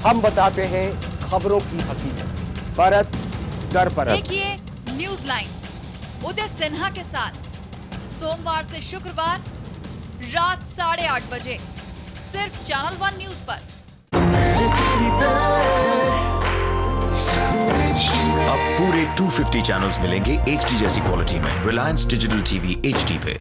हम बताते हैं खबरों की हकीकत, परत दर परत। देखिए न्यूज लाइन उदय सिन्हा के साथ सोमवार से शुक्रवार रात 8:30 बजे सिर्फ चैनल 1 न्यूज पर। अब पूरे 250 चैनल्स मिलेंगे HD जैसी क्वालिटी में रिलायंस डिजिटल टीवी HD पे।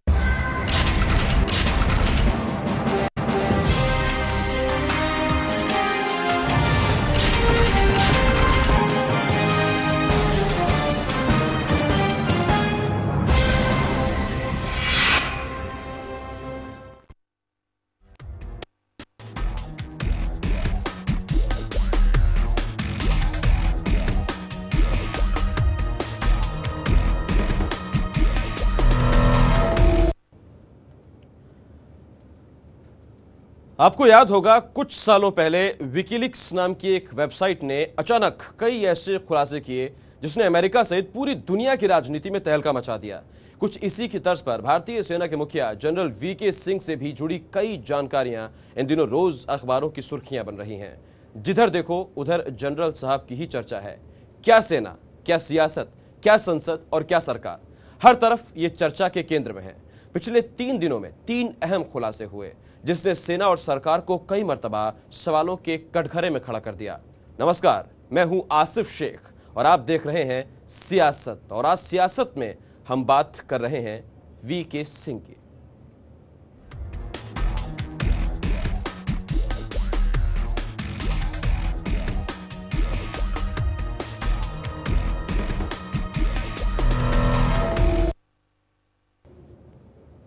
आपको याद होगा कुछ सालों पहले विकीलीक्स नाम की एक वेबसाइट ने अचानक कई ऐसे खुलासे किए जिसने अमेरिका सहित पूरी दुनिया की राजनीति में तहलका मचा दिया। कुछ इसी की तर्ज पर भारतीय सेना के मुखिया जनरल VK सिंह से भी जुड़ी कई जानकारियां इन दिनों रोज अखबारों की सुर्खियां बन रही हैं। जिधर देखो उधर जनरल साहब की ही चर्चा है। क्या सेना, क्या सियासत, क्या संसद और क्या सरकार, हर तरफ ये चर्चा के केंद्र में है। पिछले 3 दिनों में 3 अहम खुलासे हुए जिसने सेना और सरकार को कई मर्तबा सवालों के कटघरे में खड़ा कर दिया। नमस्कार, मैं हूं आसिफ शेख और आप देख रहे हैं सियासत, और आज सियासत में हम बात कर रहे हैं VK सिंह की।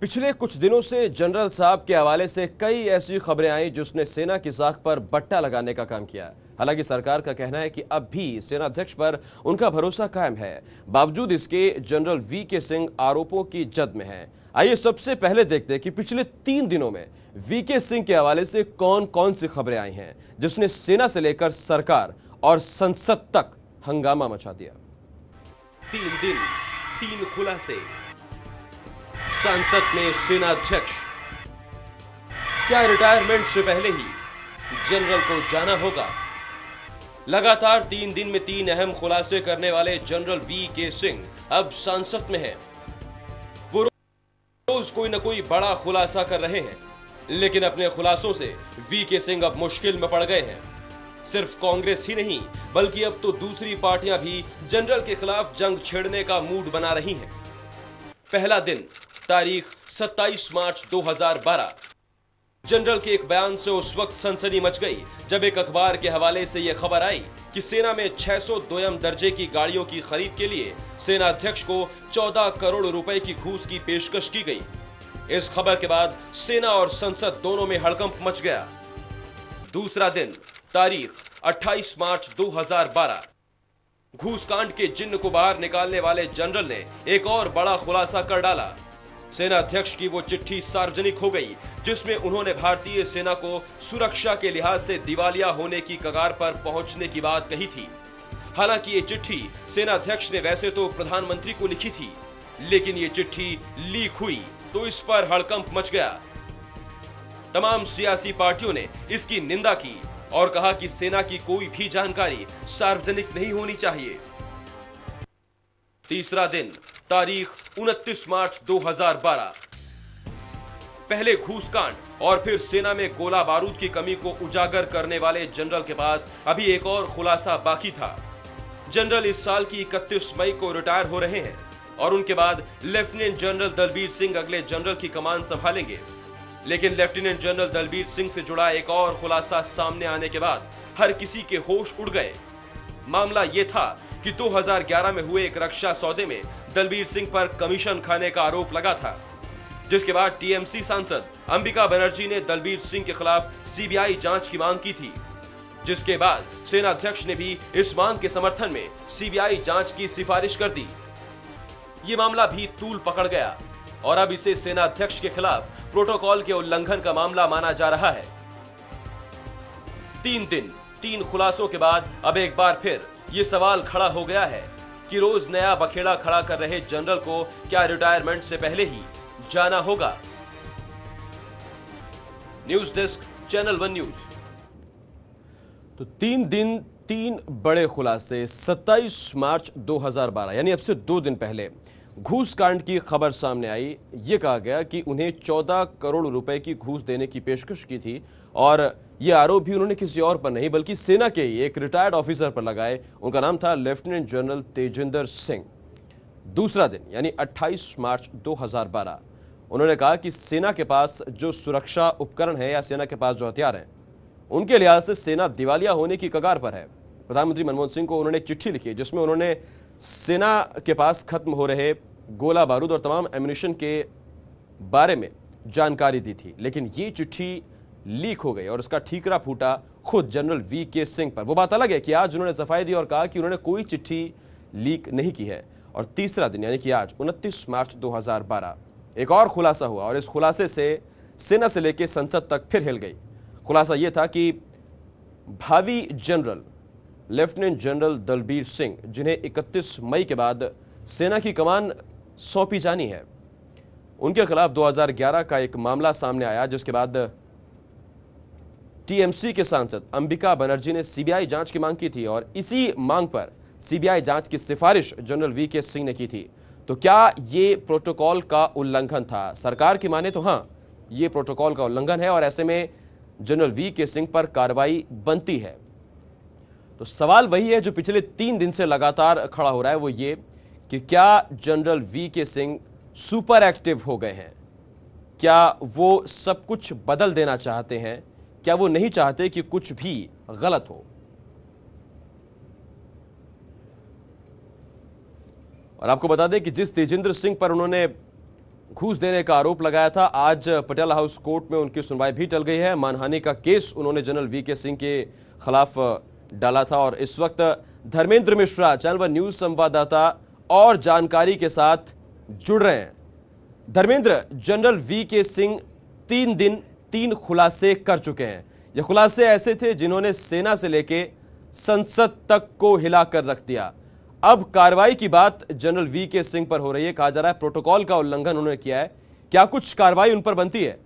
पिछले कुछ दिनों से जनरल साहब के हवाले से कई ऐसी खबरें आई जिसने सेना की साख पर बट्टा लगाने का काम किया। हालांकि सरकार का कहना है कि अब भी सेनाध्यक्ष पर उनका भरोसा कायम है। बावजूद इसके जनरल VK सिंह आरोपों की जद में हैं। आइए सबसे पहले देखते हैं कि पिछले 3 दिनों में VK सिंह के हवाले से कौन कौन सी खबरें आई हैं जिसने सेना से लेकर सरकार और संसद तक हंगामा मचा दिया। 3 दिन 3 खुलासे। संसद में सेनाध्यक्ष, क्या रिटायरमेंट से पहले ही जनरल को जाना होगा? लगातार 3 दिन में 3 अहम खुलासे करने वाले जनरल VK सिंह अब संसद में हैं। वो रोज कोई न कोई बड़ा खुलासा कर रहे हैं, लेकिन अपने खुलासों से VK सिंह अब मुश्किल में पड़ गए हैं। सिर्फ कांग्रेस ही नहीं बल्कि अब तो दूसरी पार्टियां भी जनरल के खिलाफ जंग छेड़ने का मूड बना रही हैं। पहला दिन तारीख 27 मार्च 2012। जनरल के एक बयान से उस वक्त सनसनी मच गई जब एक अखबार के हवाले से यह खबर आई कि सेना में 602 दर्जे की गाड़ियों की खरीद के लिए सेनाध्यक्ष को 14 करोड़ रुपए की घूस की पेशकश की गई। इस खबर के बाद सेना और संसद दोनों में हड़कंप मच गया। दूसरा दिन तारीख 28 मार्च 2012। घूसकांड के जिन्न को बाहर निकालने वाले जनरल ने एक और बड़ा खुलासा कर डाला। सेना अध्यक्ष की वो चिट्ठी सार्वजनिक हो गई जिसमें उन्होंने भारतीय सेना को सुरक्षा के लिहाज से दिवालिया होने की कगार पर पहुंचने की बात कही थी। हालांकि ये चिट्ठी सेना अध्यक्ष ने वैसे तो प्रधानमंत्री को लिखी थी, लेकिन ये चिट्ठी लीक हुई तो इस पर हड़कंप मच गया। तमाम सियासी पार्टियों ने इसकी निंदा की और कहा कि सेना की कोई भी जानकारी सार्वजनिक नहीं होनी चाहिए। तीसरा दिन तारीख 29 मार्च 2012। पहले घूसकांड और फिर सेना में गोला बारूद की कमी को उजागर करने वाले जनरल के पास अभी एक और खुलासा बाकी था। जनरल इस साल की 31 मई को रिटायर हो रहे हैं और उनके बाद लेफ्टिनेंट जनरल दलबीर सिंह अगले जनरल की कमान संभालेंगे। लेकिन लेफ्टिनेंट जनरल दलबीर सिंह से जुड़ा एक और खुलासा सामने आने के बाद हर किसी के होश उड़ गए। मामला यह था कि 2011 में हुए एक रक्षा सौदे में दलबीर सिंह पर कमीशन खाने का आरोप लगा था, जिसके बाद TMC सांसद अंबिका बनर्जी ने दलबीर सिंह के खिलाफ CBI जांच की मांग की थी, जिसके बाद सेना अध्यक्ष ने भी इस मांग के समर्थन में CBI जांच की सिफारिश कर दी। ये मामला भी तूल पकड़ गया और अब इसे सेना अध्यक्ष के खिलाफ प्रोटोकॉल के उल्लंघन का मामला माना जा रहा है। 3 दिन 3 खुलासों के बाद अब एक बार फिर ये सवाल खड़ा हो गया है कि रोज नया बखेड़ा खड़ा कर रहे जनरल को क्या रिटायरमेंट से पहले ही जाना होगा? News desk, channel 1 news. तो 3 दिन 3 बड़े खुलासे। 27 मार्च 2012 यानी अब से 2 दिन पहले घूस कांड की खबर सामने आई। ये कहा गया कि उन्हें 14 करोड़ रुपए की घूस देने की पेशकश की थी और ये आरोप भी उन्होंने किसी और पर नहीं बल्कि सेना के ही एक रिटायर्ड ऑफिसर पर लगाए। उनका नाम था लेफ्टिनेंट जनरल तेजिंदर सिंह। दूसरा दिन यानी 28 मार्च 2012 उन्होंने कहा कि सेना के पास जो सुरक्षा उपकरण है या सेना के पास जो हथियार हैं उनके लिहाज से सेना दिवालिया होने की कगार पर है। प्रधानमंत्री मनमोहन सिंह को उन्होंने एक चिट्ठी लिखी जिसमें उन्होंने सेना के पास खत्म हो रहे गोला बारूद और तमाम एम्यूनिशन के बारे में जानकारी दी थी, लेकिन ये चिट्ठी लीक हो गई और उसका ठीकरा फूटा खुद जनरल वी.के. सिंह पर। वो बात अलग है कि आज उन्होंने सफाई दी और कहा कि उन्होंने कोई चिट्ठी लीक नहीं की है। और तीसरा दिन यानी कि आज 29 मार्च 2012 एक और खुलासा हुआ और इस खुलासे से सेना से लेकर संसद तक फिर हिल गई। खुलासा यह था कि भावी general lieutenant general Dalbir Singh, जिन्हें 31 मई के बाद सेना की कमान सौंपी जानी है, उनके खिलाफ 2011 का एक मामला सामने आया जिसके बाद टीएमसी के सांसद अंबिका बनर्जी ने सीबीआई जांच की मांग की थी और इसी मांग पर सीबीआई जांच की सिफारिश जनरल वी.के. सिंह ने की थी। तो क्या ये प्रोटोकॉल का उल्लंघन था? सरकार की माने तो हां, ये प्रोटोकॉल का उल्लंघन है और ऐसे में जनरल वी.के. सिंह पर कार्रवाई बनती है। तो सवाल वही है जो पिछले 3 दिन से लगातार खड़ा हो रहा है, वो ये कि क्या general VK. Singh super active हो गए हैं? क्या वो सब कुछ बदल देना चाहते हैं? क्या वो नहीं चाहते कि कुछ भी गलत हो? और आपको बता दें कि जिस तेजिंदर सिंह पर उन्होंने घूस देने का आरोप लगाया था, आज पटियाला हाउस कोर्ट में उनकी सुनवाई भी टल गई है। मानहानि का केस उन्होंने जनरल वी.के. सिंह के खिलाफ डाला था और इस वक्त Dharmendra Mishra, channel one news संवाददाता, और जानकारी के साथ जुड़ रहे हैं। Dharmendra, general VK. सिंह 3 दिन 3 खुलासे कर चुके हैं। ये खुलासे ऐसे थे जिन्होंने सेना से लेके संसद तक को हिलाकर रख दिया। अब कार्रवाई की बात जनरल वी.के. सिंह पर हो रही है। कहा जा रहा है प्रोटोकॉल का उल्लंघन उन्होंने किया है। क्या कुछ कार्रवाई उन पर बनती है?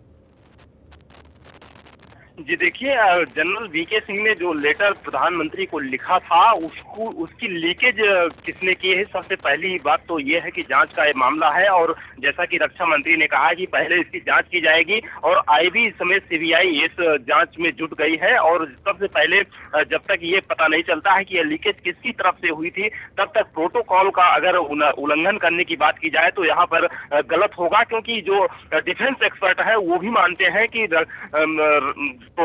जी देखिए, जनरल वी.के. सिंह ने जो लेटर प्रधानमंत्री को लिखा था उसकी लीकेज किसने की है? सबसे पहली बात तो ये है कि जांच का ये मामला है और जैसा कि रक्षा मंत्री ने कहा कि पहले इसकी जांच की जाएगी और आईबी समेत सीबीआई इस जांच में जुट गई है और सबसे पहले जब तक ये पता नहीं चलता है कि यह लीकेज किसकी तरफ से हुई थी, तब तक प्रोटोकॉल का अगर उल्लंघन करने की बात की जाए तो यहाँ पर गलत होगा, क्योंकि जो डिफेंस एक्सपर्ट है वो भी मानते हैं कि तो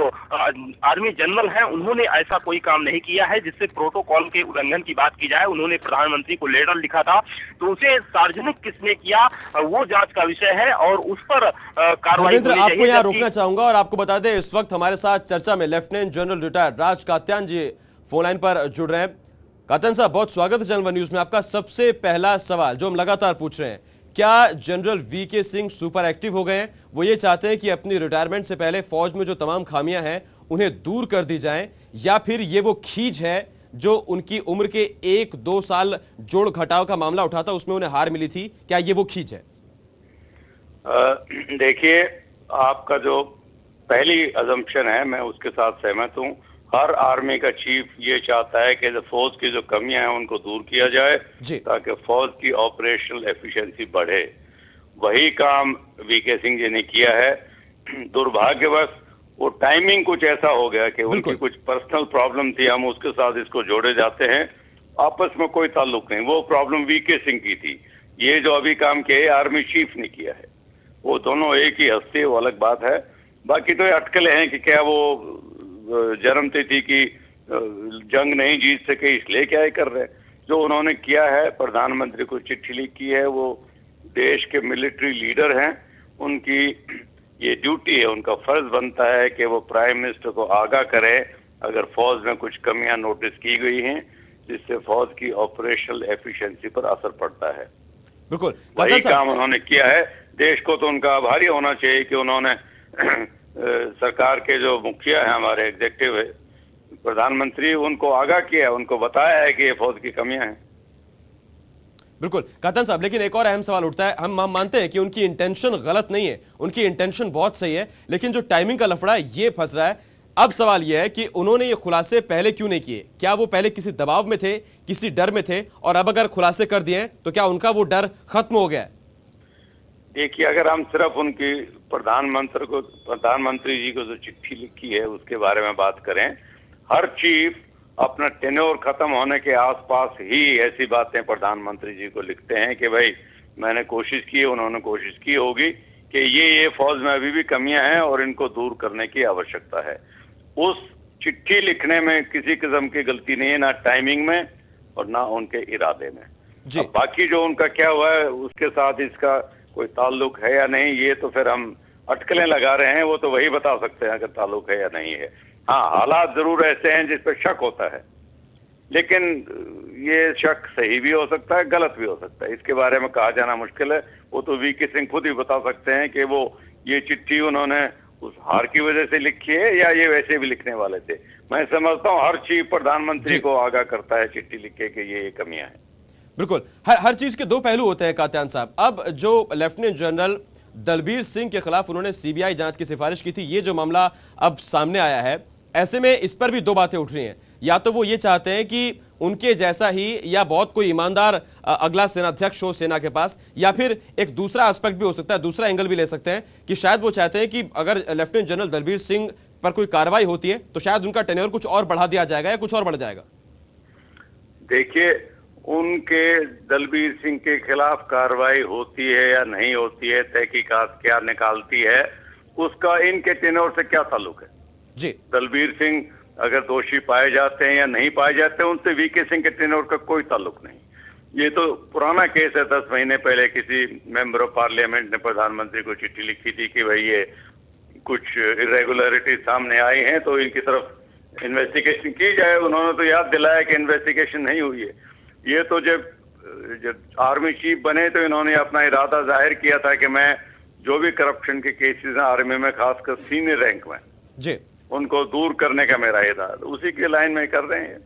आर्मी जनरल हैं, उन्होंने ऐसा कोई काम नहीं किया है जिससे प्रोटोकॉल के उल्लंघन की बात की जाए। उन्होंने प्रधानमंत्री को लेटर लिखा था, तो उसे सार्वजनिक किसने किया वो जांच का विषय है और उस पर कार्रवाई होनी चाहिए। आपको यहाँ रोकना चाहूंगा और आपको बता दें इस वक्त हमारे साथ चर्चा में लेफ्टिनेंट जनरल रिटायर्ड राज कात्यायन जी फोन लाइन पर जुड़ रहे हैं। कात्यायन साहब, बहुत स्वागत है चैनल वन न्यूज में। आपका सबसे पहला सवाल जो हम लगातार पूछ रहे हैं, क्या general VK. Singh super active हो गए हैं? वो ये चाहते हैं कि अपनी रिटायरमेंट से पहले फौज में जो तमाम खामियां हैं उन्हें दूर कर दी जाएं, या फिर ये वो खींच है जो उनकी उम्र के 1-2 साल जोड़ घटाव का मामला उठा था उसमें उन्हें हार मिली थी, क्या ये वो खींच है? देखिए, आपका जो पहली अजम्पशन है मैं उसके साथ सहमत हूं। हर आर्मी का चीफ ये चाहता है कि फौज की जो कमियां हैं उनको दूर किया जाए ताकि फौज की ऑपरेशनल एफिशिएंसी बढ़े। वही काम वी.के. सिंह जी ने किया है। दुर्भाग्यवश वो टाइमिंग कुछ ऐसा हो गया कि उनकी कुछ पर्सनल प्रॉब्लम थी, हम उसके साथ इसको जोड़े जाते हैं, आपस में कोई ताल्लुक नहीं। वो प्रॉब्लम वी.के. सिंह की थी। ये जो अभी काम किया है आर्मी चीफ ने किया है। वो दोनों एक ही हस्ती, वो अलग बात है। बाकी तो ये अटकलें हैं कि क्या वो जन्म तिथि की जंग नहीं जीत सके इसलिए क्या ये कर रहे हैं। जो उन्होंने किया है, प्रधानमंत्री को चिट्ठी लिखी है, वो देश के मिलिट्री लीडर हैं, उनकी ये ड्यूटी है, उनका फर्ज बनता है कि वो प्राइम मिनिस्टर को आगाह करें अगर फौज में कुछ कमियां नोटिस की गई हैं जिससे फौज की ऑपरेशनल एफिशिएंसी पर असर पड़ता है। बिल्कुल, वही काम उन्होंने किया है। देश को तो उनका आभारी होना चाहिए कि उन्होंने सरकार के जो मुखिया है, हमारे एग्जीक्यूटिव है, प्रधानमंत्री, उनको आगाह किया, उनको बताया है कि ये फौज की कमियां हैं। बिल्कुल कात्यायन साहब, लेकिन एक और अहम सवाल उठता है। हम मानते हैं कि उनकी इंटेंशन गलत नहीं है, उनकी इंटेंशन बहुत सही है, लेकिन जो टाइमिंग का लफड़ा है ये फंस रहा है। अब सवाल यह है कि उन्होंने ये खुलासे पहले क्यों नहीं किए? क्या वो पहले किसी दबाव में थे, किसी डर में थे, और अब अगर खुलासे कर दिए तो क्या उनका वो डर खत्म हो गया है? देखिए, अगर हम सिर्फ उनकी प्रधानमंत्री जी को जो चिट्ठी लिखी है उसके बारे में बात करें, हर चीफ अपना टेन्योर खत्म होने के आसपास ही ऐसी बातें प्रधानमंत्री जी को लिखते हैं कि भाई मैंने कोशिश की, उन्होंने कोशिश की होगी कि ये फौज में अभी भी कमियां हैं और इनको दूर करने की आवश्यकता है। उस चिट्ठी लिखने में किसी किस्म की गलती नहीं है, ना टाइमिंग में और ना उनके इरादे में। अब बाकी जो उनका क्या हुआ है उसके साथ इसका कोई ताल्लुक है या नहीं, ये तो फिर हम अटकलें लगा रहे हैं, वो तो वही बता सकते हैं अगर ताल्लुक है या नहीं है। हाँ, हालात जरूर ऐसे हैं जिस पर शक होता है, लेकिन ये शक सही भी हो सकता है, गलत भी हो सकता है, इसके बारे में कहा जाना मुश्किल है। वो तो वीके सिंह खुद ही बता सकते हैं कि वो ये चिट्ठी उन्होंने उस हार की वजह से लिखी है या ये वैसे भी लिखने वाले थे। मैं समझता हूँ हर चीज प्रधानमंत्री को आगाह करता है चिट्ठी लिख के कि ये कमियां हैं। बिल्कुल, हर चीज के दो पहलू होते हैं कात्यायन साहब। अब जो लेफ्टिनेंट जनरल दलबीर सिंह के खिलाफ उन्होंने सीबीआई जांच की सिफारिश की थी, ये जो मामला अब सामने आया है, ऐसे में इस पर भी दो बातें उठ रही हैं। या तो वो ये चाहते हैं कि उनके जैसा ही या बहुत कोई ईमानदार अगला सेनाध्यक्ष हो सेना के पास, या फिर एक दूसरा एस्पेक्ट भी हो सकता है, दूसरा एंगल भी ले सकते हैं कि शायद वो चाहते हैं कि अगर लेफ्टिनेंट जनरल दलबीर सिंह पर कोई कार्रवाई होती है तो शायद उनका टेन्योर कुछ और बढ़ा दिया जाएगा या कुछ और बढ़ जाएगा। देखिए, उनके दलबीर सिंह के खिलाफ कार्रवाई होती है या नहीं होती है, तहकीकात क्या निकालती है, उसका इनके टेन्योर से क्या ताल्लुक है जी। दलबीर सिंह अगर दोषी पाए जाते हैं या नहीं पाए जाते हैं, उनसे वीके सिंह के टेन्योर का कोई ताल्लुक नहीं। ये तो पुराना केस है। 10 महीने पहले किसी मेंबर ऑफ पार्लियामेंट ने प्रधानमंत्री को चिट्ठी लिखी थी कि भाई ये कुछ इरेगुलरिटी सामने आई हैं तो इनकी तरफ इन्वेस्टिगेशन की जाए। उन्होंने तो याद दिलाया कि इन्वेस्टिगेशन नहीं हुई है। ये तो जब आर्मी चीफ बने तो इन्होंने अपना इरादा जाहिर किया था कि मैं जो भी करप्शन के केसेस हैं आर्मी में, खासकर सीनियर रैंक में जी, उनको दूर करने का मेरा इरादा, उसी के लाइन में कर रहे हैं।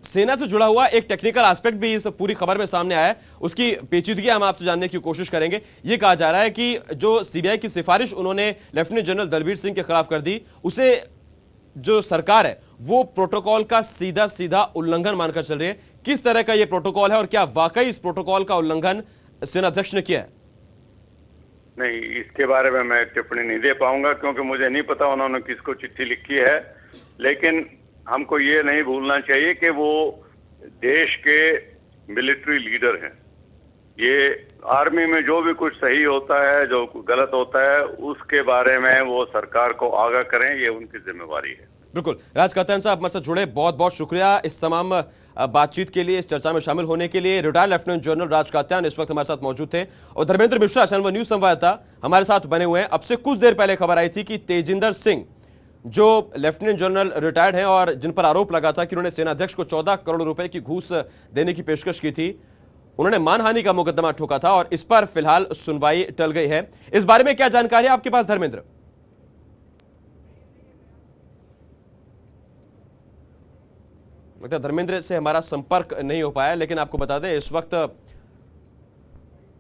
सेना से जुड़ा हुआ एक टेक्निकल एस्पेक्ट भी इस पूरी खबर में सामने आया है, उसकी पेचीदगी हम आपसे जानने की कोशिश करेंगे। यह कहा जा रहा है कि जो सीबीआई की सिफारिश उन्होंने लेफ्टिनेंट जनरल दलबीर सिंह के खिलाफ कर दी, उसे जो सरकार है वो प्रोटोकॉल का सीधा सीधा उल्लंघन मानकर चल रही है। किस तरह का यह प्रोटोकॉल है और क्या वाकई इस प्रोटोकॉल का उल्लंघन सेनाध्यक्ष ने किया है? नहीं, इसके बारे में मैं टिप्पणी नहीं दे पाऊंगा क्योंकि मुझे नहीं पता उन्होंने किसको चिट्ठी लिखी है। लेकिन हमको ये नहीं भूलना चाहिए कि वो देश के मिलिट्री लीडर हैं। ये आर्मी में जो भी कुछ सही होता है, जो गलत होता है, उसके बारे में वो सरकार को आगाह करें, ये उनकी जिम्मेवारी है। बिल्कुल। राज कात्यायन साहब हमारे साथ जुड़े, बहुत बहुत शुक्रिया इस तमाम बातचीत के लिए, इस चर्चा में शामिल होने के लिए। रिटायर्ड लेफ्टिनेंट जनरल राज कात्यायन इस वक्त हमारे साथ मौजूद थे और Dharmendra Mishra channel one news संवाददाता हमारे साथ बने हुए हैं। अब से कुछ देर पहले खबर आई थी कि तेजिंदर सिंह जो लेफ्टिनेंट जनरल रिटायर्ड हैं और जिन पर आरोप लगा था कि उन्होंने सेनाध्यक्ष को 14 करोड़ रुपए की घूस देने की पेशकश की थी, उन्होंने मानहानि का मुकदमा ठोका था और इस पर फिलहाल सुनवाई टल गई है। इस बारे में क्या जानकारी है आपके पास धर्मेंद्र? लगता है धर्मेंद्र से हमारा संपर्क नहीं हो पाया, लेकिन आपको बता दें इस वक्त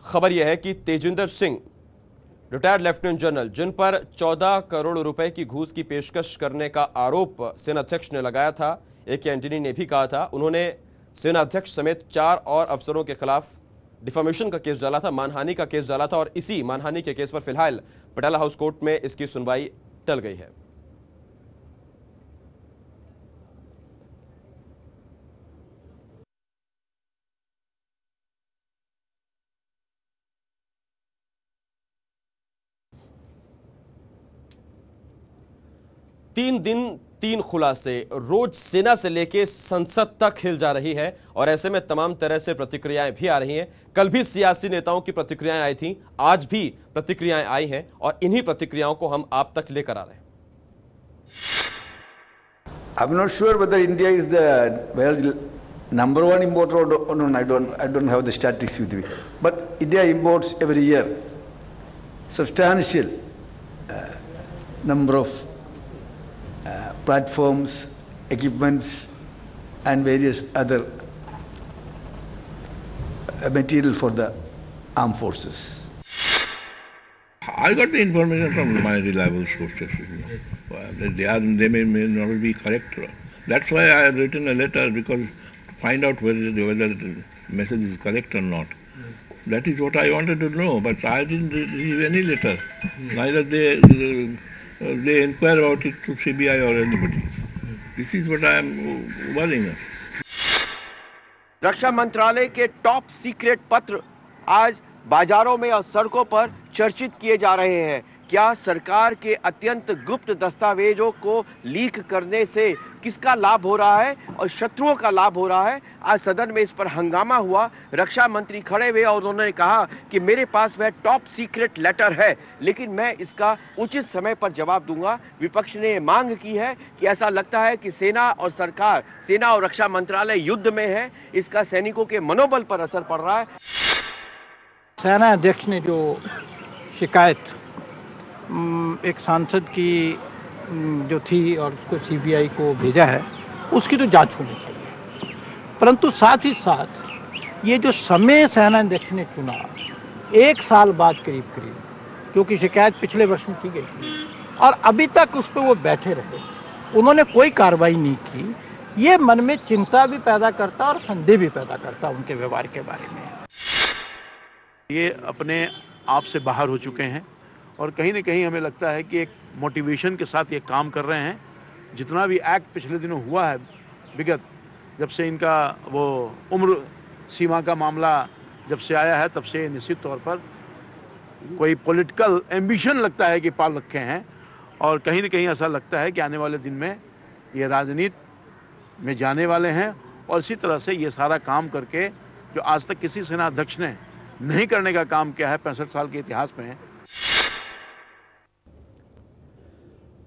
खबर यह है कि Tejinder Singh retired lieutenant general जिन पर 14 करोड़ रुपए की घूस की पेशकश करने का आरोप सेनाध्यक्ष ने लगाया था, एक एंटनी ने भी कहा था, उन्होंने सेनाध्यक्ष समेत 4 और अफसरों के खिलाफ डिफामेशन का केस डाला था, मानहानि का केस डाला था और इसी मानहानि के केस पर फिलहाल पटियाला हाउस कोर्ट में इसकी सुनवाई टल गई है। तीन दिन 3 खुलासे, रोज सेना से लेकर संसद तक हिल जा रही है और ऐसे में तमाम तरह से प्रतिक्रियाएं भी आ रही हैं। कल भी सियासी नेताओं की प्रतिक्रियाएं आई थीं, आज भी प्रतिक्रियाएं आई हैं और इन्हीं प्रतिक्रियाओं को हम आप तक लेकर आ रहे हैं। I'm not sure whether India is the number one importer or no. I don't have the statistics with me. But India imports every year substantial number of platforms, equipments and various other material for the armed forces. I got the information from my reliable sources. They may not be correct. That's why I have written a letter, because to find out whether the message is correct or not. That is what I wanted to know, but I didn't receive any letter. Neither they inquire about it to CBI or anybody. This is what I am worrying about. रक्षा मंत्रालय के top secret पत्र आज बाजारों में और सड़कों पर चर्चित किए जा रहे हैं। क्या सरकार के अत्यंत गुप्त दस्तावेजों को लीक करने से किसका लाभ हो रहा है और शत्रुओं का लाभ हो रहा है? आज सदन में इस पर हंगामा हुआ। रक्षा मंत्री खड़े हुए और उन्होंने कहा कि मेरे पास वह टॉप सीक्रेट लेटर है, लेकिन मैं इसका उचित समय पर जवाब दूंगा। विपक्ष ने मांग की है कि ऐसा लगता है कि सेना और सरकार, सेना और रक्षा मंत्रालय युद्ध में है, इसका सैनिकों के मनोबल पर असर पड़ रहा है। सेना अध्यक्ष ने जो शिकायत एक सांसद की जो थी और उसको सीबीआई को भेजा है, उसकी तो जांच होनी चाहिए, परंतु साथ ही साथ ये जो समय सेना अध्यक्ष ने चुना 1 साल बाद करीब, क्योंकि शिकायत पिछले वर्ष में की गई थी और अभी तक उस पर वो बैठे रहे, उन्होंने कोई कार्रवाई नहीं की, ये मन में चिंता भी पैदा करता और संदेह भी पैदा करता उनके व्यवहार के बारे में। ये अपने आप से बाहर हो चुके हैं और कहीं न कहीं हमें लगता है कि एक मोटिवेशन के साथ ये काम कर रहे हैं। जितना भी एक्ट पिछले दिनों हुआ है विगत, जब से इनका वो उम्र सीमा का मामला जब से आया है, तब से निश्चित तौर पर कोई पॉलिटिकल एम्बिशन लगता है कि पाल रखे हैं और कहीं न कहीं ऐसा लगता है कि आने वाले दिन में ये राजनीति में जाने वाले हैं और इसी तरह से ये सारा काम करके जो आज तक किसी सेना अध्यक्ष ने नहीं करने का काम किया है 65 साल के इतिहास में।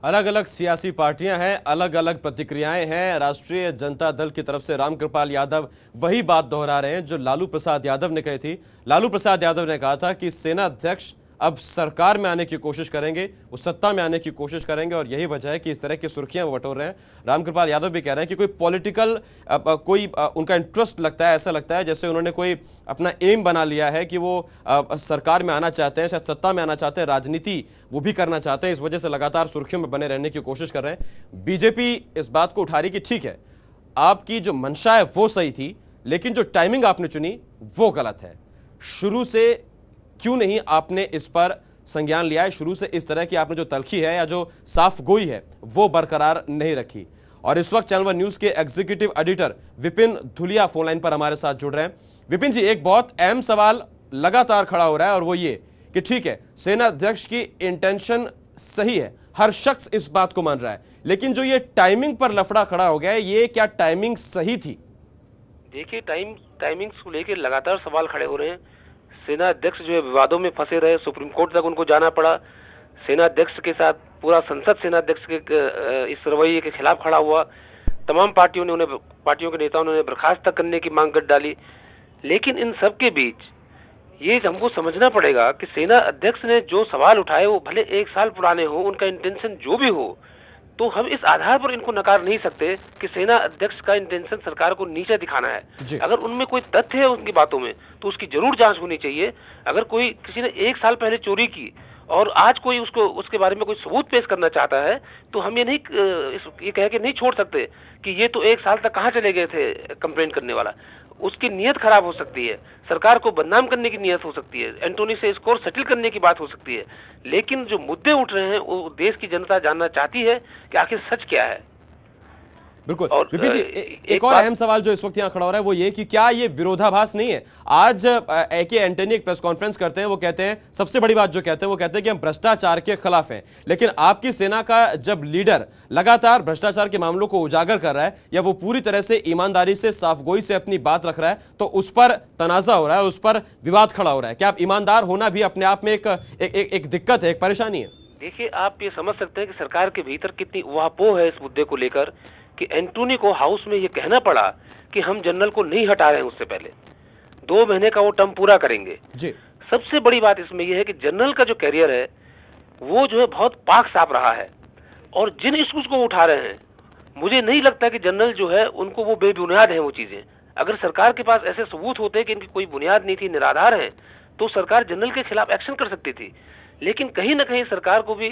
अलग अलग सियासी पार्टियां हैं, अलग अलग प्रतिक्रियाएं हैं। राष्ट्रीय जनता दल की तरफ से रामकृपाल यादव वही बात दोहरा रहे हैं जो लालू प्रसाद यादव ने कही थी। लालू प्रसाद यादव ने कहा था कि सेना अध्यक्ष अब सरकार में आने की कोशिश करेंगे, वो सत्ता में आने की कोशिश करेंगे और यही वजह है कि इस तरह की सुर्खियां वो बटोर रहे हैं। रामकृपाल यादव भी कह रहे हैं कि कोई पॉलिटिकल उनका इंटरेस्ट लगता है, ऐसा लगता है जैसे उन्होंने कोई अपना एम बना लिया है कि वो सरकार में आना चाहते हैं, शायद सत्ता में आना चाहते हैं, राजनीति वो भी करना चाहते हैं। इस वजह से लगातार सुर्खियों में बने रहने की कोशिश कर रहे हैं। बीजेपी इस बात को उठा रही कि ठीक है, आपकी जो मंशा है वो सही थी, लेकिन जो टाइमिंग आपने चुनी वो गलत है। शुरू से क्यों नहीं आपने इस पर संज्ञान लिया है? शुरू से इस तरह की आपने जो तलखी है या जो साफ गोई है वो बरकरार नहीं रखी। और इस वक्त चैनल वन न्यूज के executive editor Vipin Dhulia phone line पर हमारे साथ जुड़ रहे हैं। विपिन जी, एक बहुत अहम सवाल लगातार खड़ा हो रहा है और वो ये कि ठीक है, सेना अध्यक्ष की इंटेंशन सही है, हर शख्स इस बात को मान रहा है, लेकिन जो ये टाइमिंग पर लफड़ा खड़ा हो गया है, ये क्या टाइमिंग सही थी? देखिए, टाइमिंग्स को लेकर लगातार सवाल खड़े हो रहे हैं। सेना अध्यक्ष जो है विवादों में फंसे रहे, सुप्रीम कोर्ट तक उनको जाना पड़ा। सेना अध्यक्ष के साथ पूरा संसद सेना अध्यक्ष के इस रवैये के खिलाफ खड़ा हुआ। तमाम पार्टियों के नेताओं ने उन्हें बर्खास्त तक करने की मांग कर डाली। लेकिन इन सब के बीच ये हमको समझना पड़ेगा कि सेना अध्यक्ष ने जो सवाल उठाए वो भले 1 साल पुराने हो, उनका इंटेंशन जो भी हो, तो हम इस आधार पर इनको नकार नहीं सकते कि सेना अध्यक्ष का इंटेंशन सरकार को नीचे दिखाना है। अगर उनमें कोई तथ्य है उनकी बातों में तो उसकी जरूर जांच होनी चाहिए। अगर कोई किसी ने 1 साल पहले चोरी की और आज कोई उसके बारे में कोई सबूत पेश करना चाहता है तो हम ये कह के नहीं छोड़ सकते कि ये तो 1 साल तक कहाँ चले गए थे कंप्लेंट करने वाला। उसकी नीयत खराब हो सकती है, सरकार को बदनाम करने की नीयत हो सकती है, एंटोनी से स्कोर सेटल करने की बात हो सकती है। लेकिन जो मुद्दे उठ रहे हैं वो देश की जनता जानना चाहती है कि आखिर सच क्या है। बिल्कुल। विपिन जी, एक और अहम सवाल जो इस वक्त यहाँ खड़ा हो रहा है वो ये कि क्या ये विरोधाभास नहीं है? आज ए.के. एंटनी एक प्रेस कॉन्फ्रेंस करते हैं, वो कहते हैं, सबसे बड़ी बात जो कहते हैं वो कहते हैं कि हम भ्रष्टाचार के खिलाफ हैं, लेकिन आपकी सेना का जब लीडर लगातार भ्रष्टाचार के मामलों को उजागर कर रहा है या वो पूरी तरह से ईमानदारी से साफगोई से अपनी बात रख रहा है तो उस पर तनाजा हो रहा है, उस पर विवाद खड़ा हो रहा है। क्या आप ईमानदार होना भी अपने आप में एक दिक्कत है, एक परेशानी है? देखिए, आप ये समझ सकते हैं कि सरकार के भीतर कितनी उहापोह है इस मुद्दे को लेकर कि एंटोनी को हाउस में ये कहना पड़ा कि हम जनरल को नहीं हटा रहे हैं, उससे पहले 2 महीने का वो टर्म पूरा करेंगे जी। सबसे बड़ी बात इसमें यह है कि जनरल का जो कैरियर है वो जो है बहुत पाक साफ रहा है और जिन इश्यूज को उठा रहे हैं मुझे नहीं लगता कि जनरल जो है उनको वो बेबुनियाद है वो चीजें। अगर सरकार के पास ऐसे सबूत होते कि इनकी कोई बुनियाद नहीं थी, निराधार है, तो सरकार जनरल के खिलाफ एक्शन कर सकती थी। लेकिन कहीं ना कहीं सरकार को भी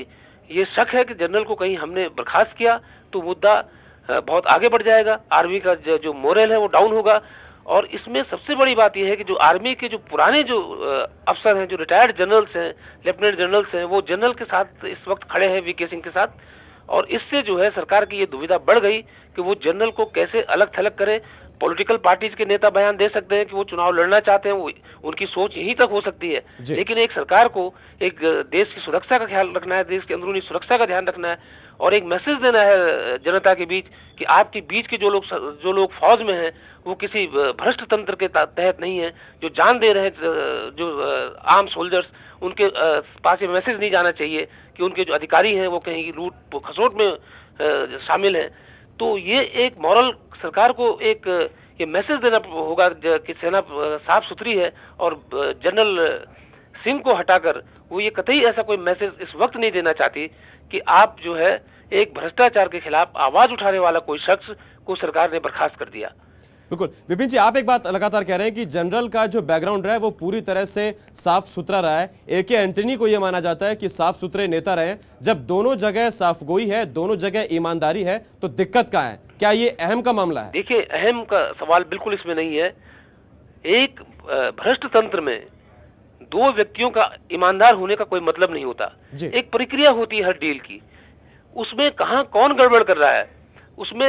ये शक है कि जनरल को कहीं हमने बर्खास्त किया तो मुद्दा बहुत आगे बढ़ जाएगा, आर्मी का जो मोरल है वो डाउन होगा। और इसमें सबसे बड़ी बात यह है कि जो आर्मी के जो पुराने जो अफसर हैं, जो रिटायर्ड जनरल्स हैं, लेफ्टिनेंट जनरल्स हैं, वो जनरल के साथ इस वक्त खड़े हैं वीके सिंह के साथ, और इससे जो है सरकार की ये दुविधा बढ़ गई कि वो जनरल को कैसे अलग थलग करे। पॉलिटिकल पार्टीज के नेता बयान दे सकते हैं कि वो चुनाव लड़ना चाहते हैं, वो उनकी सोच यहीं तक हो सकती है, लेकिन एक सरकार को एक देश की सुरक्षा का ख्याल रखना है, देश की अंदरूनी सुरक्षा का ध्यान रखना है और एक मैसेज देना है जनता के बीच कि आपके बीच के जो लोग फौज में हैं वो किसी भ्रष्ट तंत्र के तहत नहीं है, जो जान दे रहे हैं जो आम सोल्जर्स, उनके पास ये मैसेज नहीं जाना चाहिए कि उनके जो अधिकारी हैं वो कहीं लूट खसोट में शामिल हैं। तो ये एक मॉरल सरकार को एक ये मैसेज देना होगा कि सेना साफ सुथरी है, और जनरल सिंह को हटाकर वो ये कतई ऐसा कोई मैसेज इस वक्त नहीं देना चाहती कि आप जो है एक भ्रष्टाचार के खिलाफ आवाज उठाने वाला कोई शख्स को सरकार ने बर्खास्त कर दिया। बिल्कुल विपिन जी, आप एक बात लगातार कह रहे हैं कि जनरल का जो बैकग्राउंड रहा है वो पूरी तरह से साफ सुथरा रहा है। एके एंटनी को यह माना जाता है कि साफ सुथरे नेता रहे। जब दोनों जगह साफगोई है, दोनों जगह ईमानदारी है, तो दिक्कत कहाँ है? क्या ये अहम का मामला है? देखिए, अहम का सवाल बिल्कुल इसमें नहीं है। एक भ्रष्ट तंत्र में दो व्यक्तियों का ईमानदार होने का कोई मतलब नहीं होता। एक प्रक्रिया होती है हर डील की, उसमें कहाँ कौन गड़बड़ कर रहा है, उसमें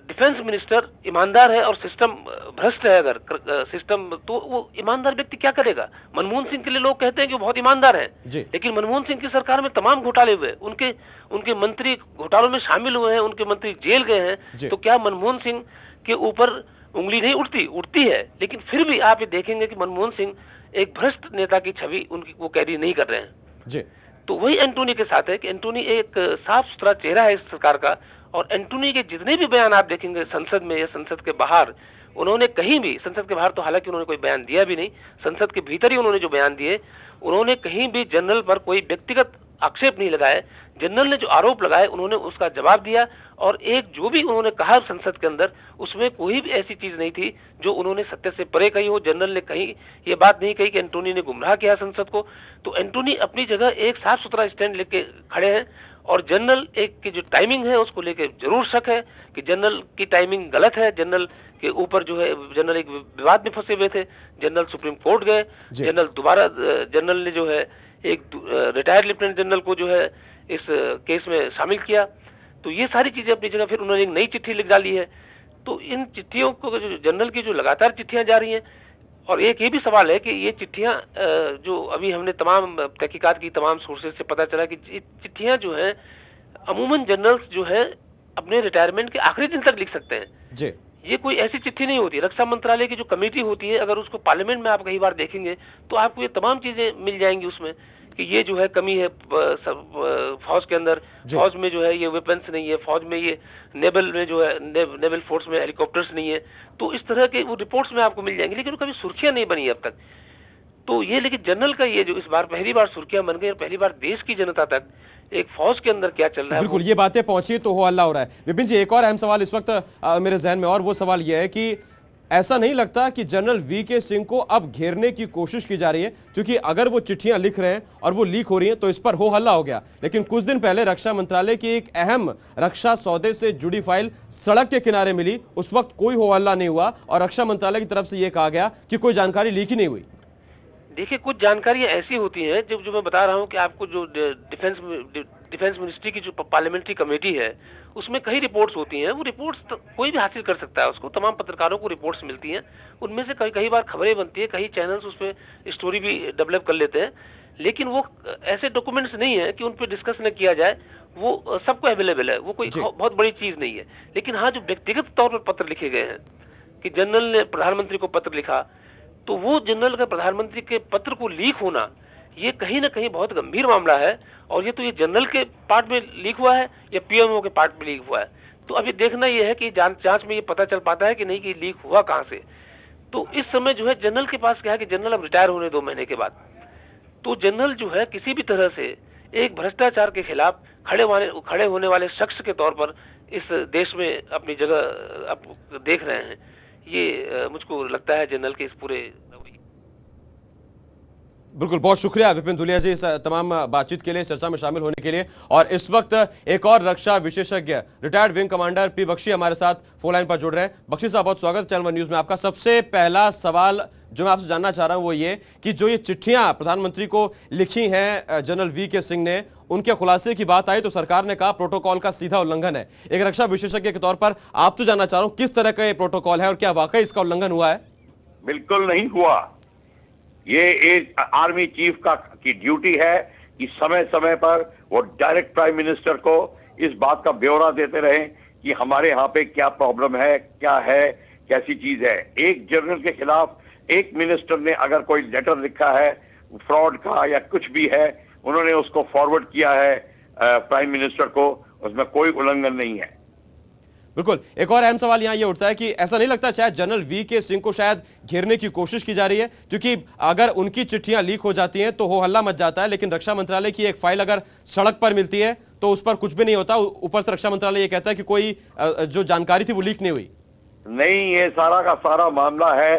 डिफेंस मिनिस्टर ईमानदार है और सिस्टम भ्रष्ट है, अगर सिस्टम, तो वो ईमानदार व्यक्ति क्या करेगा? मनमोहन सिंह के लिए लोग कहते हैं कि वो बहुत ईमानदार हैं, लेकिन मनमोहन सिंह की सरकार में तमाम घोटाले हुए, उनके मंत्री घोटालों में शामिल हुए हैं, उनके मंत्री जेल गए हैं, तो क्या मनमोहन सिंह के ऊपर उंगली नहीं उठती है? लेकिन फिर भी आप ये देखेंगे कि मनमोहन सिंह एक भ्रष्ट नेता की छवि उनकी वो कैरी नहीं कर रहे हैं। तो वही एंटोनी के साथ है कि एंटोनी एक साफ सुथरा चेहरा है इस सरकार का, और एंटोनी के जितने भी बयान आप देखेंगे संसद में या संसद के बाहर, उन्होंने कहीं भी, संसद के बाहर तो हालांकि उन्होंने कोई बयान दिया भी नहीं, संसद के भीतर ही उन्होंने जो बयान दिए, उन्होंने कहीं भी जनरल पर कोई व्यक्तिगत आक्षेप नहीं लगाए। जनरल ने जो आरोप लगाए उन्होंने उसका जवाब दिया, और एक जो भी उन्होंने कहा संसद के अंदर, उसमें कोई भी ऐसी चीज नहीं थी जो उन्होंने सत्य से परे कही हो। जनरल ने कहीं ये बात नहीं कही कि एंटोनी ने गुमराह किया संसद को। तो एंटोनी अपनी जगह एक साफ सुथरा स्टैंड लेके खड़े हैं, और जनरल एक की जो टाइमिंग है उसको लेके जरूर शक है कि जनरल की टाइमिंग गलत है। जनरल के ऊपर जो है, जनरल एक विवाद में फंसे हुए थे, जनरल सुप्रीम कोर्ट गए, जनरल दोबारा, जनरल ने जो है एक रिटायर्ड लेफ्टिनेंट जनरल को जो है इस केस में शामिल किया। तो ये सारी चीजें अपनी जगह, फिर उन्होंने एक नई चिट्ठी लिख डाली है। तो इन चिट्ठियों को, जनरल की जो लगातार चिट्ठियां जा रही हैं, और एक ये भी सवाल है कि ये चिट्ठियां जो अभी हमने तमाम तहकीकात की, तमाम सोर्सेज से पता चला कि चिट्ठियां जो हैं अमूमन जनरल्स जो है अपने रिटायरमेंट के आखिरी दिन तक लिख सकते हैं। ये कोई ऐसी चिट्ठी नहीं होती। रक्षा मंत्रालय की जो कमेटी होती है, अगर उसको पार्लियामेंट में आप कई बार देखेंगे तो आपको ये तमाम चीजें मिल जाएंगी उसमें कि ये जो है कमी है फौज के अंदर, फौज में जो है ये वेपन्स नहीं है, फौज में ये नेवल में जो है नेवल फोर्स में हेलीकॉप्टर्स नहीं है। तो इस तरह के वो रिपोर्ट्स में आपको मिल जाएंगे, लेकिन कभी सुर्खियां नहीं बनी अब तक। तो ये, लेकिन जनरल का ये जो इस बार पहली बार सुर्खियां बन गई, और पहली बार देश की जनता तक एक फौज के अंदर क्या चल रहा है, बिल्कुल ये बातें पहुंची तो हो हल्ला हो रहा है। विपिन जी, एक और अहम सवाल इस वक्त मेरे जहन में, और वो सवाल यह है कि ऐसा नहीं लगता कि जनरल वीके सिंह को अब घेरने की कोशिश की जा रही है? क्योंकि अगर वो चिट्ठियां लिख रहे हैं और वो लीक हो रही हैं तो इस पर हो हल्ला हो गया, लेकिन कुछ दिन पहले रक्षा मंत्रालय की एक अहम रक्षा सौदे से जुड़ी फाइल सड़क के किनारे मिली, उस वक्त कोई हो हल्ला नहीं हुआ, और रक्षा मंत्रालय की तरफ से यह कहा गया कि कोई जानकारी लीक ही नहीं हुई। देखिए, कुछ जानकारियां ऐसी होती हैं जो मैं बता रहा हूं कि आपको, जो डिफेंस मिनिस्ट्री की जो पार्लियामेंट्री कमेटी है उसमें कई रिपोर्ट्स होती हैं। वो रिपोर्ट्स तो कोई भी हासिल कर सकता है उसको, तमाम पत्रकारों को रिपोर्ट्स मिलती हैं, उनमें से कई बार खबरें बनती है, कई चैनल्स उस पर स्टोरी भी डेवलप कर लेते हैं, लेकिन वो ऐसे डॉक्यूमेंट्स नहीं है कि उन पर डिस्कस न किया जाए, वो सबको अवेलेबल है, वो कोई बहुत बड़ी चीज नहीं है। लेकिन हाँ, जो व्यक्तिगत तौर पर पत्र लिखे गए हैं कि जनरल ने प्रधानमंत्री को पत्र लिखा, तो वो जनरल का प्रधानमंत्री के पत्र को लीक होना, ये कहीं ना कहीं बहुत गंभीर मामला है, और ये तो ये जनरल के पार्ट में लीक हुआ है या पीएमओ के पार्ट में लीक हुआ है। तो अभी देखना ये है कि जांच में ये पता चल पाता है कि नहीं कि लीक हुआ कहां से। तो इस समय जो है जनरल के पास क्या है कि जनरल अब रिटायर होने 2 महीने के बाद, तो जनरल जो है किसी भी तरह से एक भ्रष्टाचार के खिलाफ खड़े होने वाले शख्स के तौर पर इस देश में अपनी जगह अब देख रहे हैं। ये मुझको लगता है जनरल के इस पूरे बिल्कुल, बहुत शुक्रिया विपिन दुलिया जी इस तमाम बातचीत के लिए, चर्चा में शामिल होने के लिए। और इस वक्त एक और रक्षा विशेषज्ञ retired wing commander P Bakshi हमारे साथ फोन लाइन पर जुड़ रहे हैं। बख्शी साहब, बहुत स्वागत चैनल वन न्यूज में आपका। सबसे पहला सवाल जो मैं आपसे जानना चाह रहा हूं वो ये कि जो ये चिट्ठियां प्रधानमंत्री को लिखी हैं जनरल वीके सिंह ने, उनके खुलासे की बात आई तो सरकार ने कहा प्रोटोकॉल का सीधा उल्लंघन है। एक रक्षा विशेषज्ञ के तौर पर आप तो जानना चाह रहा हूं किस तरह का ये प्रोटोकॉल है और क्या वाकई इसका उल्लंघन हुआ है? बिल्कुल नहीं हुआ। ये एक आर्मी चीफ की ड्यूटी है कि समय समय पर वो डायरेक्ट प्राइम मिनिस्टर को इस बात का ब्यौरा देते रहें कि हमारे यहाँ पे क्या प्रॉब्लम है, क्या है, कैसी चीज है। एक जनरल के खिलाफ एक मिनिस्टर ने अगर कोई लेटर लिखा है फ्रॉड का या कुछ भी है, उन्होंने उसको फॉरवर्ड किया है प्राइम मिनिस्टर को, उसमें कोई उल्लंघन नहीं है। बिल्कुल, एक और अहम सवाल यहाँ ये उठता है कि ऐसा नहीं लगता शायद जनरल वीके सिंह को शायद घेरने की कोशिश की जा रही है? क्योंकि अगर उनकी चिट्ठियां लीक हो जाती हैं तो हो हल्ला मच जाता है, लेकिन रक्षा मंत्रालय की एक फाइल अगर सड़क पर मिलती है तो उस पर कुछ भी नहीं होता। ऊपर से रक्षा मंत्रालय ये कहता है कि कोई जो जानकारी थी वो लीक नहीं हुई। नहीं, ये सारा का सारा मामला है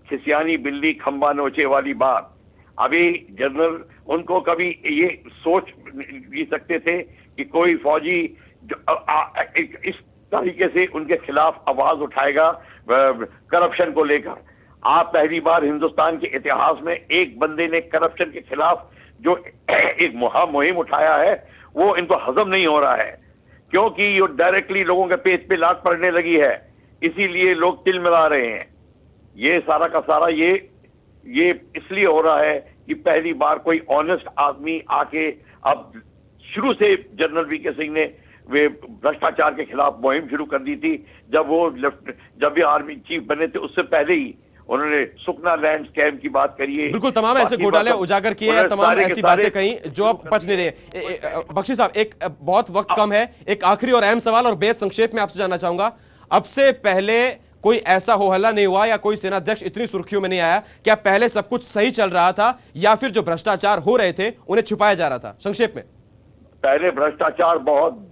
खिसियानी बिल्ली खंबा नोचे वाली बात। अभी जनरल उनको कभी ये सोच भी सकते थे कि कोई फौजी इस तरीके से उनके खिलाफ आवाज उठाएगा करप्शन को लेकर। आप पहली बार हिंदुस्तान के इतिहास में एक बंदे ने करप्शन के खिलाफ जो एक मुहिम उठाया है वो इनको हजम नहीं हो रहा है, क्योंकि ये डायरेक्टली लोगों के पेट पे लात पड़ने लगी है, इसीलिए लोग तिलमिला रहे हैं। ये सारा का सारा ये इसलिए हो रहा है कि पहली बार कोई ऑनेस्ट आदमी आके, अब शुरू से जनरल वीके सिंह ने वे भ्रष्टाचार के खिलाफ मुहिम शुरू कर दी थी। जब भी आर्मी चीफ बने थे उससे पहले ही उन्होंने सुखना लैंड स्कैम की बात करी है। बिल्कुल, तमाम ऐसे घोटाले उजागर किए हैं, तमाम ऐसी बातें कही जो अब पच नहीं रहे। बख्शी साहब, एक बहुत वक्त कम है, एक आखिरी और अहम सवाल और बेहद संक्षेप में आपसे जानना चाहूंगा। अब से पहले कोई ऐसा हो हल्ला नहीं हुआ या कोई सेनाध्यक्ष इतनी सुर्खियों में नहीं आया? क्या पहले सब कुछ सही चल रहा था या फिर जो भ्रष्टाचार हो रहे थे उन्हें छुपाया जा रहा था? संक्षेप में। पहले भ्रष्टाचार बहुत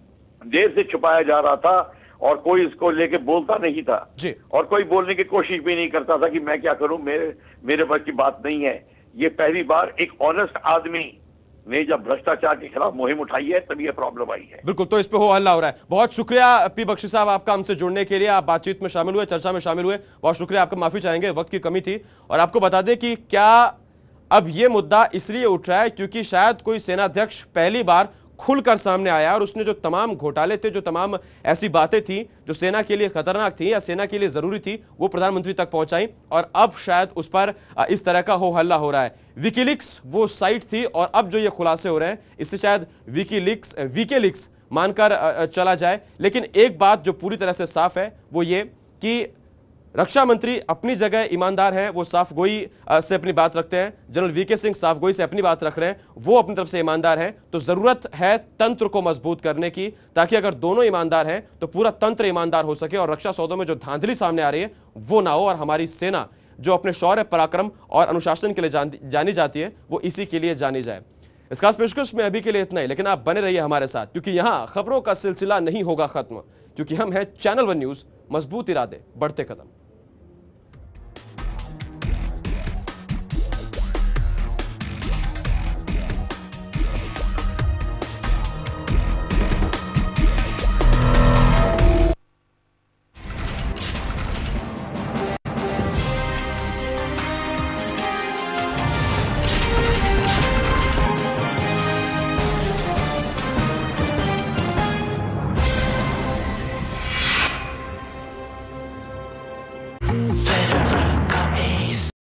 देर से छुपाया जा रहा था और कोई इसको लेके बोलता नहीं था जी, और कोई बोलने की कोशिश भी नहीं करता था कि मैं क्या करूं, मेरे बस की बात नहीं है। ये पहली बार एक ऑनेस्ट आदमी ने जब भ्रष्टाचार के खिलाफ मुहिम उठाई है तब ये प्रॉब्लम आई है। बिल्कुल, तो इस पे हो हल्ला हो रहा है। बहुत शुक्रिया पी बख्शी साहब आपका हमसे जुड़ने के लिए, आप बातचीत में शामिल हुए, चर्चा में शामिल हुए, बहुत शुक्रिया आपका। माफी चाहेंगे, वक्त की कमी थी। और आपको बता दें कि क्या अब ये मुद्दा इसलिए उठ रहा है क्योंकि शायद कोई सेनाध्यक्ष पहली बार खुलकर सामने आया और उसने जो तमाम घोटाले थे, जो तमाम ऐसी बातें थी जो सेना के लिए खतरनाक थी या सेना के लिए जरूरी थी, वो प्रधानमंत्री तक पहुंचाई और अब शायद उस पर इस तरह का हो हल्ला हो रहा है। विकीलीक्स वो साइट थी और अब जो ये खुलासे हो रहे हैं इससे शायद विकीलीक्स मानकर चला जाए। लेकिन एक बात जो पूरी तरह से साफ है वो ये कि रक्षा मंत्री अपनी जगह ईमानदार हैं, वो साफगोई से अपनी बात रखते हैं। जनरल वीके सिंह साफगोई से अपनी बात रख रहे हैं, वो अपनी तरफ से ईमानदार हैं। तो जरूरत है तंत्र को मजबूत करने की, ताकि अगर दोनों ईमानदार हैं तो पूरा तंत्र ईमानदार हो सके और रक्षा सौदों में जो धांधली सामने आ रही है वो ना हो और हमारी सेना जो अपने शौर्य, पराक्रम और अनुशासन के लिए जानी जाती है वो इसी के लिए जानी जाए। इस खास पेशकश में अभी के लिए इतना ही, लेकिन आप बने रहिए हमारे साथ क्योंकि यहां खबरों का सिलसिला नहीं होगा खत्म, क्योंकि हम हैं चैनल वन न्यूज, मजबूत इरादे, बढ़ते कदम।